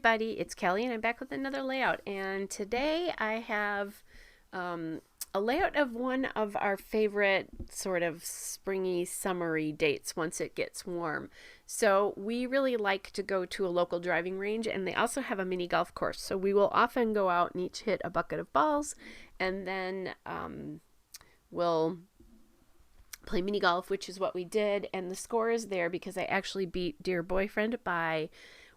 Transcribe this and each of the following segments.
everybody, it's Kelly and I'm back with another layout, and today I have a layout of one of our favorite sort of springy summery dates once it gets warm. So we really like to go to a local driving range, and they also have a mini golf course, so we will often go out and each hit a bucket of balls, and then we'll play mini golf, which is what we did, and the score is there because I actually beat dear boyfriend by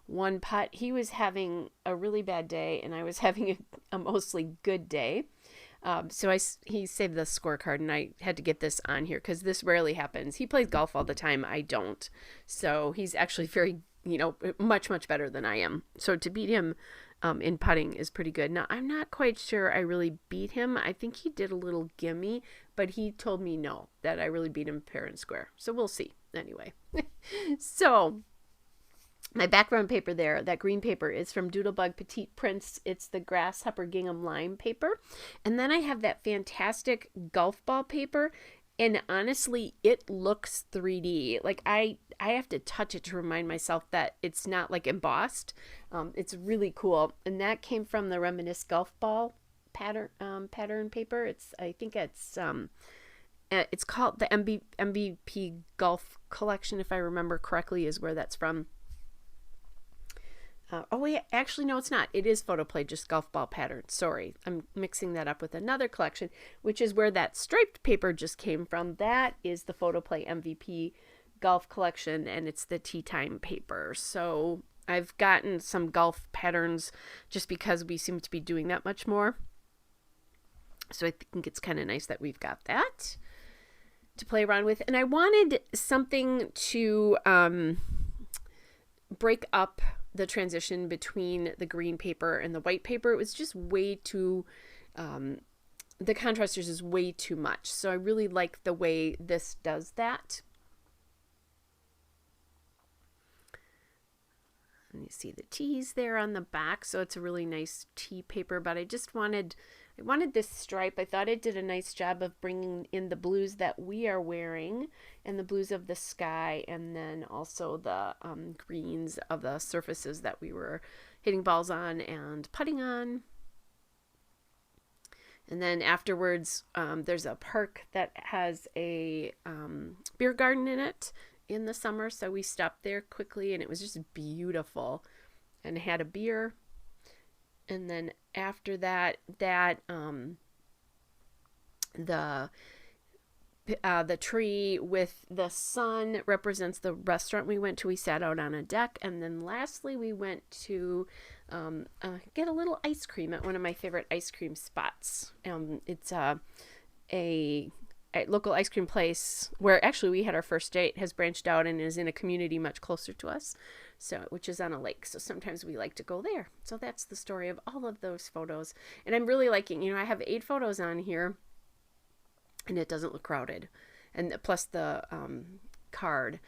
one putt. He was having a really bad day and I was having a mostly good day. He saved the scorecard, and I had to get this on here because this rarely happens. He plays golf all the time. I don't. So he's actually very, much, much better than I am. So to beat him in putting is pretty good. Now, I'm not quite sure I really beat him. I think he did a little gimme, but he told me no, that I really beat him fair and square. So we'll see. Anyway. So my background paper there, that green paper, is from Doodlebug Petite Prints. It's the Grasshopper Gingham Lime paper. And then I have that fantastic golf ball paper. And honestly, it looks 3D. Like I have to touch it to remind myself that it's not like embossed. It's really cool. And that came from the Reminisce Golf Ball pattern paper. I think it's called the MVP Golf Collection, if I remember correctly, is where that's from. Actually, no, it's not. It is Photoplay, just golf ball pattern. Sorry, I'm mixing that up with another collection, which is where that striped paper just came from. That is the Photoplay MVP Golf Collection, and it's the Tea Time paper. So I've gotten some golf patterns just because we seem to be doing that much more. So I think it's kind of nice that we've got that to play around with. And I wanted something to break up the transition between the green paper and the white paper. It was just way too, the contrast is way too much. So I really like the way this does that. And you see the tees there on the back. So it's a really nice tea paper, but I wanted this stripe. I thought it did a nice job of bringing in the blues that we are wearing and the blues of the sky, and then also the greens of the surfaces that we were hitting balls on and putting on. And then afterwards, there's a park that has a beer garden in it in the summer, so we stopped there quickly, and it was just beautiful, and had a beer. And then after that, the tree with the sun represents the restaurant we went to. We sat out on a deck, and then lastly we went to get a little ice cream at one of my favorite ice cream spots. It's a local ice cream place where actually we had our first date, has branched out and is in a community much closer to us, which is on a lake. So sometimes we like to go there. So that's the story of all of those photos. And I'm really liking, I have 8 photos on here and it doesn't look crowded. And plus the card.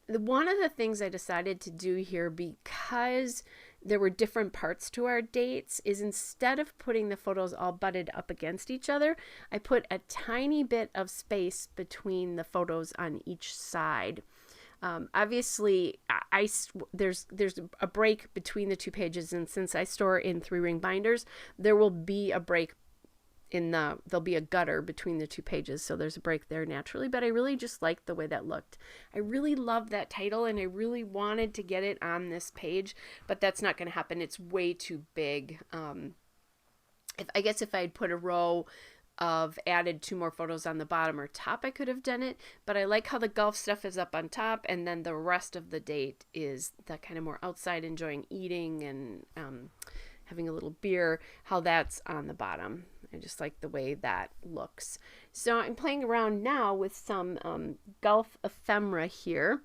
One of the things I decided to do here, because there were different parts to our dates, is instead of putting the photos all butted up against each other, I put a tiny bit of space between the photos on each side. Obviously, there's a break between the 2 pages, and since I store in 3-ring binders, there will be a break there'll be a gutter between the 2 pages, so there's a break there naturally, but I really just liked the way that looked. I really love that title, and I really wanted to get it on this page, but that's not going to happen. It's way too big. I guess if I had put a row of added 2 more photos on the bottom or top, I could have done it, but I like how the golf stuff is up on top, and then the rest of the date is that kind of more outside, enjoying eating and having a little beer, how that's on the bottom. I just like the way that looks. So I'm playing around now with some golf ephemera here.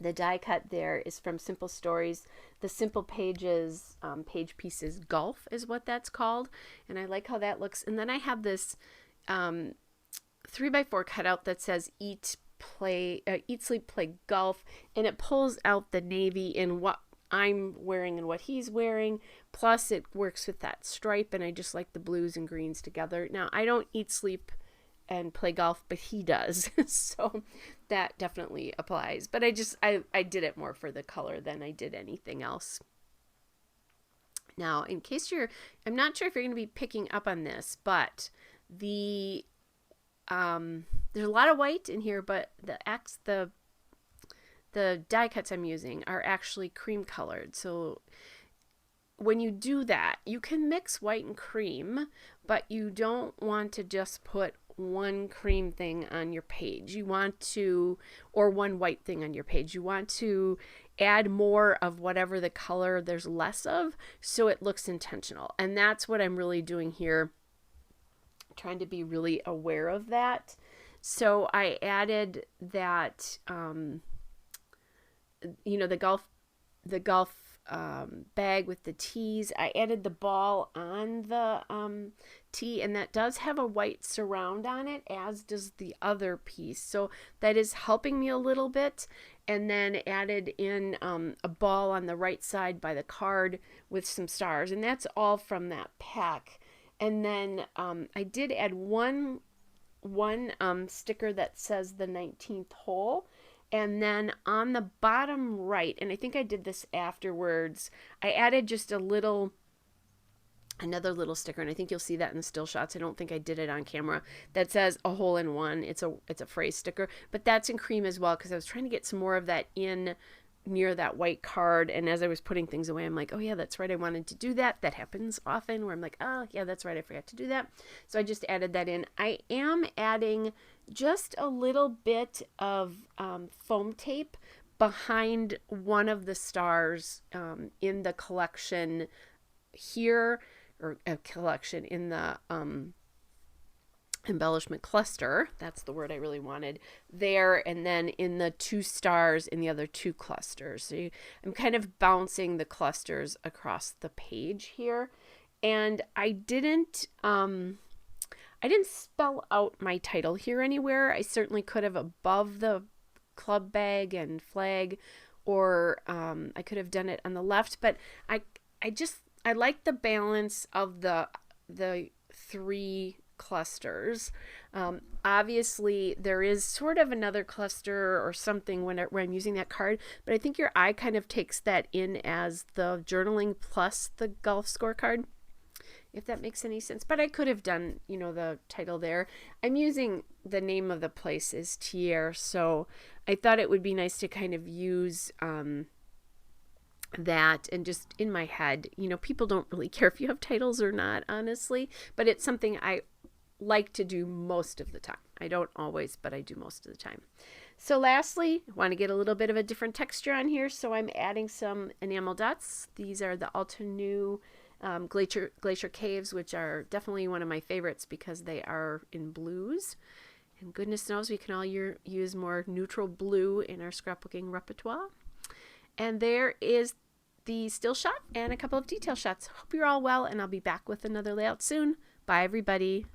The die cut there is from Simple Stories. The Simple Pages Page Pieces Golf is what that's called. And I like how that looks. And then I have this 3x4 cutout that says Eat, Sleep, Play, Golf. And it pulls out the navy in what I'm wearing and what he's wearing, plus it works with that stripe, and I just like the blues and greens together. Now, I don't eat, sleep, and play golf, but he does, so that definitely applies. But I did it more for the color than I did anything else. Now, in case I'm not sure if you're going to be picking up on this, but there's a lot of white in here, but the die cuts I'm using are actually cream colored. So when you do that, you can mix white and cream, but you don't want to just put one cream thing on your page. You want to, or one white thing on your page. You want to add more of whatever the color there's less of, so it looks intentional. And that's what I'm really doing here, trying to be really aware of that. So I added that, the golf bag with the tees. I added the ball on the tee, and that does have a white surround on it, as does the other piece. So that is helping me a little bit. And then added in a ball on the right side by the card with some stars, and that's all from that pack. And then I did add one sticker that says the 19th hole. And then on the bottom right, and I think I did this afterwards, I added just another little sticker, and I think you'll see that in the still shots. I don't think I did it on camera. That says a hole in one. It's a phrase sticker, but that's in cream as well, because I was trying to get some more of that in near that white card. And as I was putting things away, I'm like, oh yeah, that's right, I wanted to do that. That happens often where I'm like, oh yeah, that's right, I forgot to do that. So I just added that in. I am adding just a little bit of foam tape behind one of the stars in the collection here, or a collection in the embellishment cluster. That's the word I really wanted there. And then in the 2 stars in the other 2 clusters. So I'm kind of bouncing the clusters across the page here. And I didn't spell out my title here anywhere. I certainly could have above the club bag and flag, or I could have done it on the left, but I like the balance of the 3 clusters. Obviously there is sort of another cluster or something when I'm using that card, but I think your eye kind of takes that in as the journaling plus the golf scorecard, if that makes any sense. But I could have done, the title there. I'm using the name of the place is Tee-Aire, so I thought it would be nice to kind of use that, and just in my head, people don't really care if you have titles or not, honestly, but it's something I like to do most of the time. I don't always, but I do most of the time. So lastly, I want to get a little bit of a different texture on here, so I'm adding some enamel dots. These are the Alta New Glacier Caves, which are definitely one of my favorites because they are in blues. And goodness knows we can all use more neutral blue in our scrapbooking repertoire. And there is the still shot and a couple of detail shots. Hope you're all well, and I'll be back with another layout soon. Bye, everybody.